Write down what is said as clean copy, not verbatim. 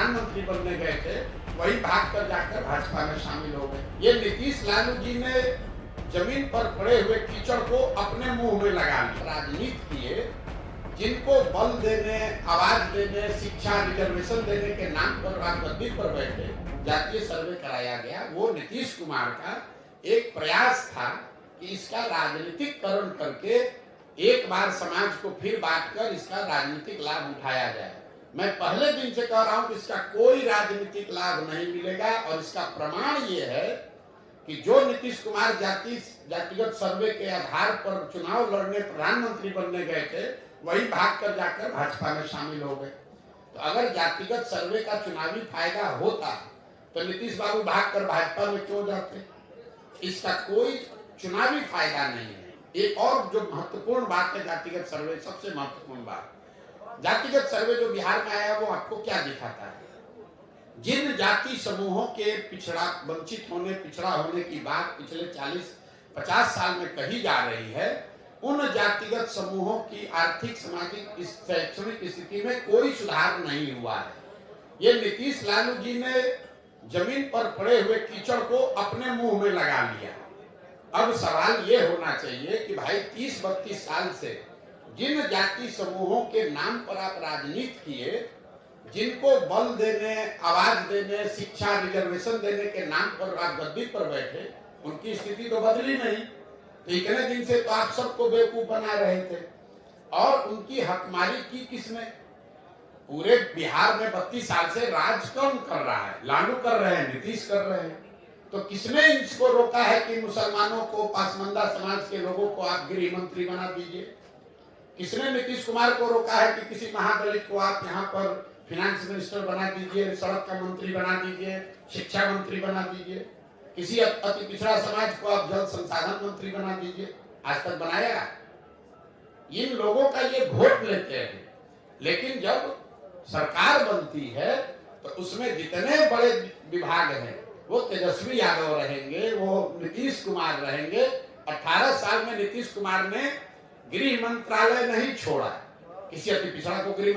प्रधानमंत्री बनने गए थे, वही भाग कर जाकर भाजपा में शामिल हो गए। ये नीतीश लालू जी ने जमीन पर पड़े हुए कीचड़ को अपने मुंह में लगा लिया। राजनीति किए, जिनको बल देने, आवाज देने, शिक्षा, रिजर्वेशन देने के नाम पर राजगद्दी पर बैठे जातीय सर्वे कराया गया। वो नीतीश कुमार का एक प्रयास था कि इसका राजनीतिकरण करके एक बार समाज को फिर बांटकर इसका राजनीतिक लाभ उठाया जाए। मैं पहले दिन से कह रहा हूं कि इसका कोई राजनीतिक लाभ नहीं मिलेगा और इसका प्रमाण ये है कि जो नीतीश कुमार जातिगत सर्वे के आधार पर चुनाव लड़ने, प्रधानमंत्री बनने गए थे, वही भाग कर जाकर भाजपा में शामिल हो गए। तो अगर जातिगत सर्वे का चुनावी फायदा होता तो नीतीश बाबू भाग कर भाजपा में क्यों जाते? इसका कोई चुनावी फायदा नहीं है। एक और जो महत्वपूर्ण बात है जातिगत सर्वे, सबसे महत्वपूर्ण बात, जातिगत सर्वे जो बिहार में आया वो आपको क्या दिखाता है? जिन जाति समूहों के वंचित होने, पिछड़ा होने की बात पिछले 40-50 साल में कही जा रही है, उन जातिगत समूहों की आर्थिक, सामाजिक, शैक्षणिक स्थिति में कोई सुधार नहीं हुआ है। ये नीतीश लालू जी ने जमीन पर पड़े हुए कीचड़ को अपने मुंह में लगा लिया। अब सवाल ये होना चाहिए कि भाई 30-32 साल से जिन जाति समूहों के नाम पर आप राजनीति किए, जिनको बल देने, आवाज देने, शिक्षा, रिजर्वेशन देने के नाम पर राजगद्दी पर बैठे, उनकी स्थिति तो बदली नहीं। तो इतने दिन से तो आप सबको बेवकूफ बना रहे थे और उनकी हकमारी की किसने? पूरे बिहार में 32 साल से राज कौन कर रहा है? लालू कर रहे हैं, नीतीश कर रहे हैं। तो किसने इसको रोका है कि मुसलमानों को, पासमंदा समाज के लोगों को आप गृह मंत्री बना दीजिए? किसने नीतीश कुमार को रोका है कि किसी महादलित को आप यहाँ पर फिनेंस मिनिस्टर बना दीजिए, सड़क का मंत्री बना दीजिए, शिक्षा मंत्री बना दीजिए? किसी अति पिछड़ा समाज को आप जल संसाधन मंत्री बना दीजिए? आज तक बनाया? इन लोगों का ये वोट लेते हैं, लेकिन जब सरकार बनती है तो उसमें जितने बड़े विभाग हैं वो तेजस्वी यादव रहेंगे, वो नीतीश कुमार रहेंगे। 18 साल में नीतीश कुमार ने गृह मंत्रालय नहीं छोड़ा, किसी अति पिछड़ा को गृह